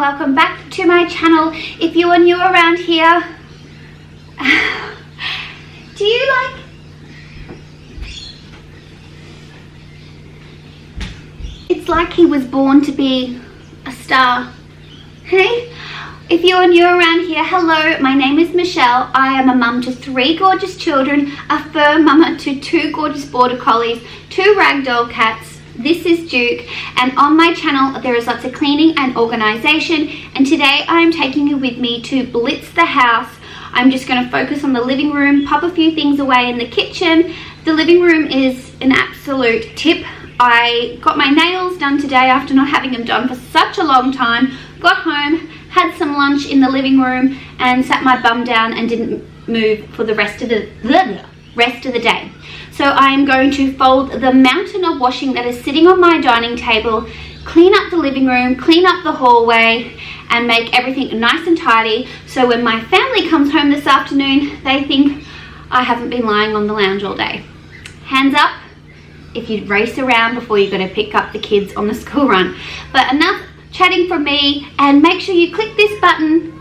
welcome back to my channel. If you are new around here, do you like... It's like he was born to be a star. Hey? If you are new around here, hello, my name is Michelle. I am a mum to 3 gorgeous children, a fur mama to 2 gorgeous border collies, 2 ragdoll cats. This is Duke, and on my channel there is lots of cleaning and organisation, and today I am taking you with me to blitz the house. I'm just going to focus on the living room, pop a few things away in the kitchen. The living room is an absolute tip. I got my nails done today after not having them done for such a long time. Got home, had some lunch in the living room and sat my bum down and didn't move for the rest of the day. So I am going to fold the mountain of washing that is sitting on my dining table, clean up the living room, clean up the hallway, and make everything nice and tidy, so when my family comes home this afternoon, they think I haven't been lying on the lounge all day. Hands up if you'd race around before you're going to pick up the kids on the school run. But enough chatting from me, and make sure you click this button.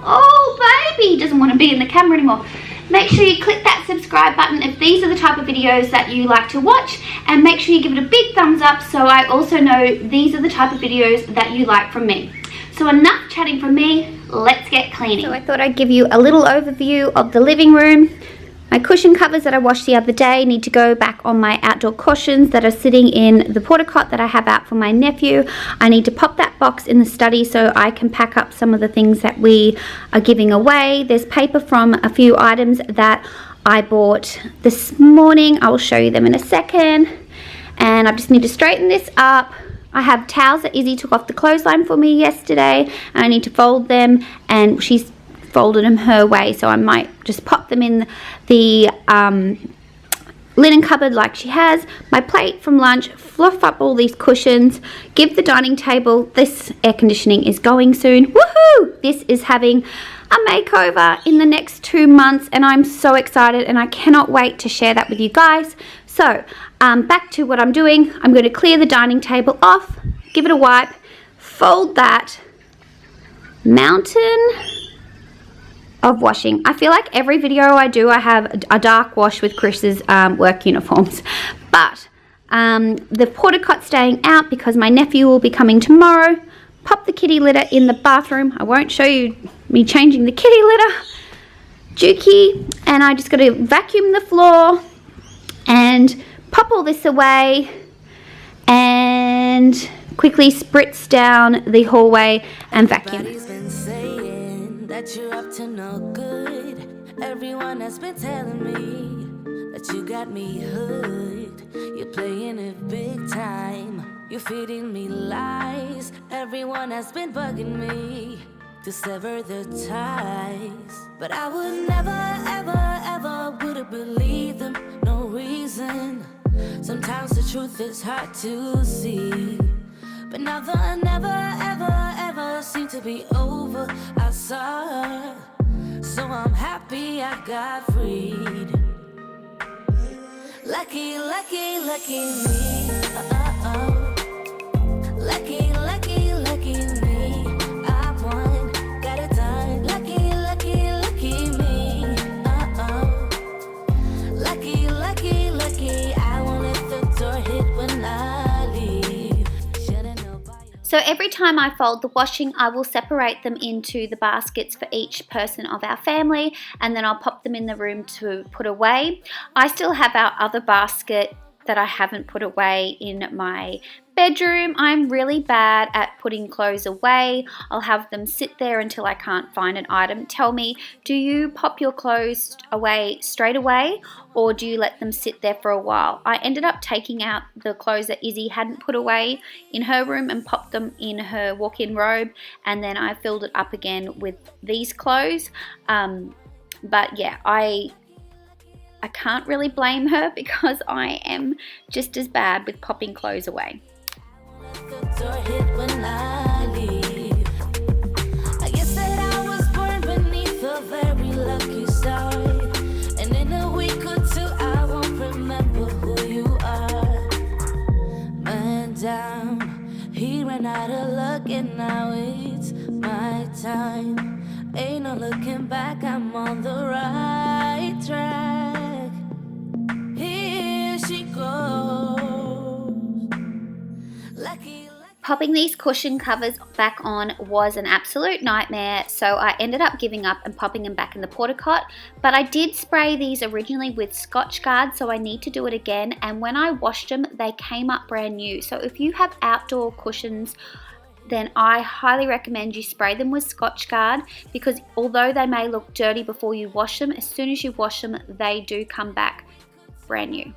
Oh baby, doesn't want to be in the camera anymore. Make sure you click that subscribe button if these are the type of videos that you like to watch, and make sure you give it a big thumbs up so I also know these are the type of videos that you like from me. So enough chatting from me, let's get cleaning. So I thought I'd give you a little overview of the living room. My cushion covers that I washed the other day need to go back on my outdoor cushions that are sitting in the porta cot that I have out for my nephew. I need to pop that box in the study so I can pack up some of the things that we are giving away. There's paper from a few items that I bought this morning. I will show you them in a second. And I just need to straighten this up. I have towels that Izzy took off the clothesline for me yesterday. I need to fold them, and she's folded them her way, so I might just pop them in the linen cupboard like she has. My plate from lunch, fluff up all these cushions, give the dining table, this air conditioning is going soon, woohoo! This is having a makeover in the next 2 months, and I'm so excited and I cannot wait to share that with you guys. So back to what I'm doing. I'm going to clear the dining table off, give it a wipe, fold that mountain of washing. I feel like every video I do I have a dark wash with Chris's work uniforms, but the porta cot's staying out because my nephew will be coming tomorrow. Pop the kitty litter in the bathroom. I won't show you me changing the kitty litter. Dukey, and I just got to vacuum the floor and pop all this away and quickly spritz down the hallway and vacuum. That you're up to no good. Everyone has been telling me that you got me hooked. You're playing it big time. You're feeding me lies. Everyone has been bugging me to sever the ties, but I would never, ever, ever would have believed them. No reason. Sometimes the truth is hard to see. But now the never, ever, ever seemed to be over. I saw her, so I'm happy I got freed. Lucky, lucky, lucky me. Lucky, lucky, lucky me. I won, got it done. Lucky, lucky, lucky me. Lucky, lucky, lucky. I won't let the door hit when I leave. So every time I fold the washing, I will separate them into the baskets for each person of our family, and then I'll pop them in the room to put away. I still have our other basket that I haven't put away in my bedroom. I'm really bad at putting clothes away. I'll have them sit there until I can't find an item. Tell me, do you pop your clothes away straight away, or do you let them sit there for a while? I ended up taking out the clothes that Izzy hadn't put away in her room and popped them in her walk-in robe, and then I filled it up again with these clothes. But yeah, I can't really blame her because I am just as bad with popping clothes away. I guess that I was born beneath a very lucky star, and in a week or two I won't remember who you are. Man down, he ran out of luck and now it's time. Ain't no looking back, I'm on the right track. Here she goes. Lucky. Popping these cushion covers back on was an absolute nightmare, so I ended up giving up and popping them back in the porta cot. But I did spray these originally with Scotch Guard, so I need to do it again. And when I washed them, they came up brand new. So if you have outdoor cushions, then I highly recommend you spray them with Scotch Guard, because although they may look dirty before you wash them, as soon as you wash them, they do come back brand new.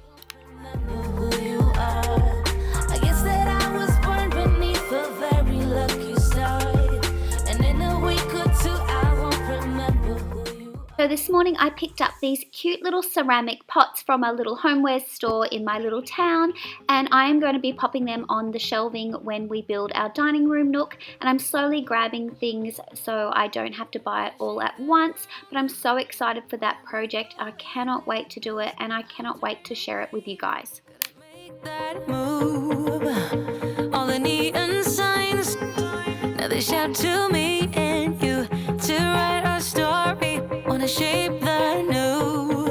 So this morning I picked up these cute little ceramic pots from a little homeware store in my little town, and I am going to be popping them on the shelving when we build our dining room nook. And I'm slowly grabbing things so I don't have to buy it all at once, but I'm so excited for that project. I cannot wait to do it, and I cannot wait to share it with you guys. Make that move. All the neon signs, now they shout to me and you to write our story. Wanna shape the new.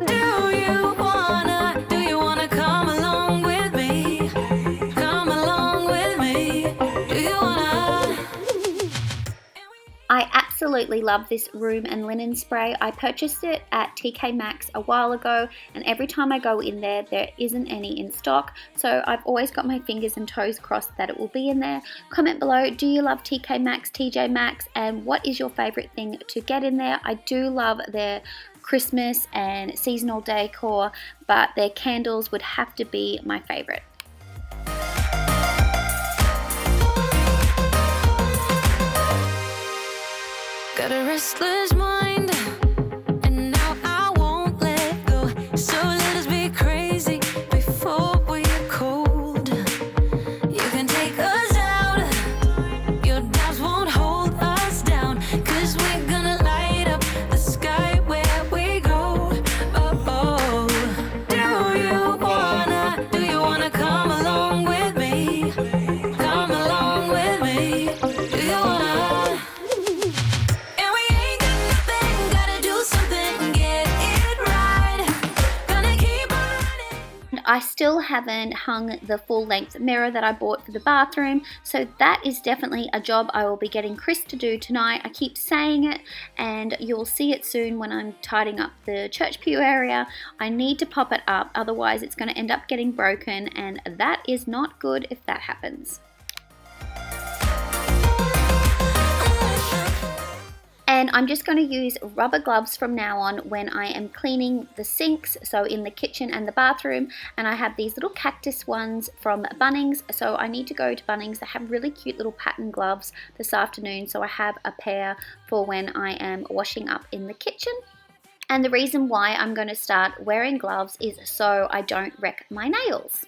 Do you wanna come along with me? Come along with me. Do you wanna? I absolutely love this room and linen spray. I purchased it at TK Maxx a while ago, and every time I go in there, there isn't any in stock. So I've always got my fingers and toes crossed that it will be in there. Comment below, do you love TK Maxx, TJ Maxx, and what is your favorite thing to get in there? I do love their Christmas and seasonal decor, but their candles would have to be my favorite. Got a restless mind, and now I won't let go. So let us be crazy before we are cold. You can take us out, your doubts won't hold us down, 'cause we're gonna light up the sky where we go. Oh, do you wanna come along with me? Come along with me. Do you wanna? I still haven't hung the full length mirror that I bought for the bathroom, so that is definitely a job I will be getting Chris to do tonight. I keep saying it, and you'll see it soon when I'm tidying up the church pew area. I need to pop it up, otherwise it's going to end up getting broken, and that is not good if that happens. And I'm just going to use rubber gloves from now on when I am cleaning the sinks, so in the kitchen and the bathroom. And I have these little cactus ones from Bunnings, so I need to go to Bunnings. They have really cute little pattern gloves this afternoon, so I have a pair for when I am washing up in the kitchen. And the reason why I'm going to start wearing gloves is so I don't wreck my nails.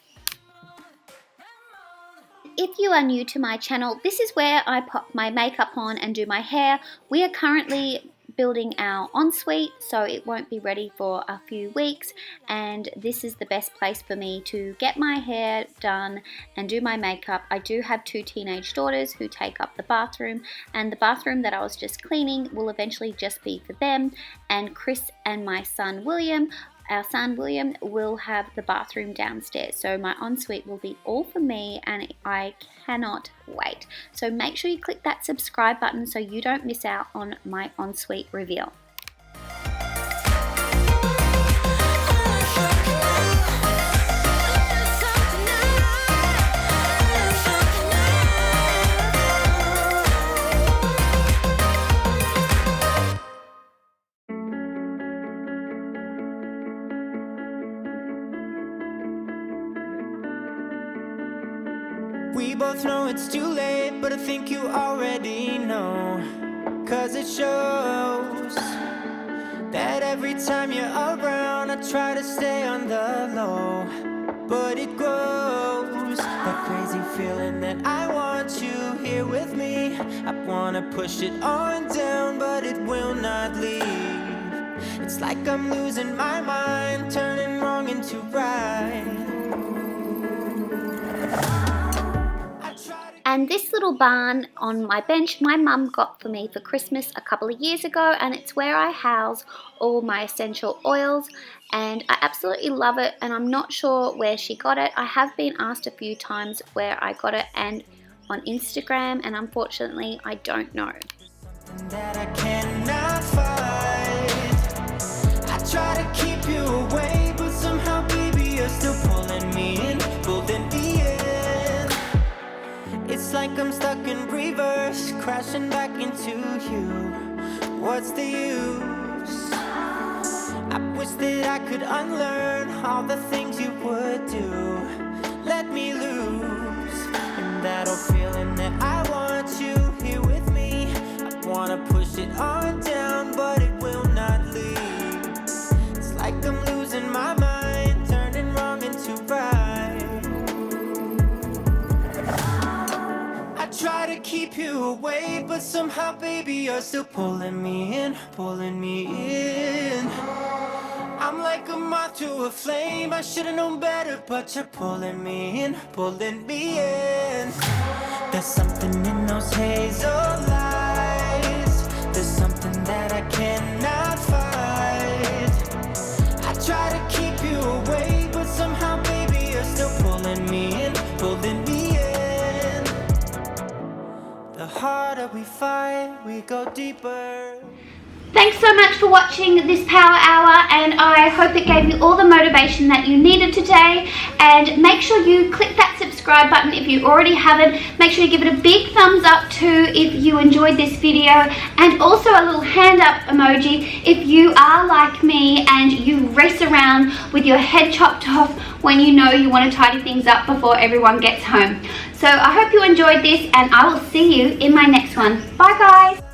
If you are new to my channel, this is where I pop my makeup on and do my hair. We are currently building our ensuite, so it won't be ready for a few weeks, and this is the best place for me to get my hair done and do my makeup. I do have 2 teenage daughters who take up the bathroom, and the bathroom that I was just cleaning will eventually just be for them, and Chris and my son William, our son William, will have the bathroom downstairs. So my ensuite will be all for me, and I cannot wait. So make sure you click that subscribe button so you don't miss out on my ensuite reveal. We both know it's too late, but I think you already know. 'Cause it shows that every time you're around, I try to stay on the low, but it grows. That crazy feeling that I want you here with me. I wanna push it on down, but it will not leave. It's like I'm losing my mind, turning wrong into right. And this little barn on my bench, my mum got for me for Christmas a couple of years ago, and it's where I house all my essential oils, and I absolutely love it, and I'm not sure where she got it. I have been asked a few times where I got it and on Instagram, and unfortunately I don't know. That I cannot fight. I try to keep you away, but somehow, baby, you're still pulling me in, pulling me in. It's like I'm stuck in reverse, crashing back into you. What's the use? I wish that I could unlearn all the things you would do. Let me loose in that old feeling that I want you here with me. I wanna push it on down, but it will not leave. It's like I'm losing my mind, turning wrong into right. I try to keep you away, but somehow, baby, you're still pulling me in, pulling me in. I'm like a moth to a flame, I should've known better, but you're pulling me in, pulling me in. There's something in those hazel eyes, there's something that I cannot fight. I try to keep you away, but somehow, baby, you're still pulling me in, pulling me in. The harder we fight, we go deeper. Thanks so much for watching this Power Hour, and I hope it gave you all the motivation that you needed today. And make sure you click that subscribe button if you already haven't. Make sure you give it a big thumbs up too if you enjoyed this video, and also a little hand up emoji if you are like me and you race around with your head chopped off when you know you want to tidy things up before everyone gets home. So I hope you enjoyed this, and I will see you in my next one. Bye guys!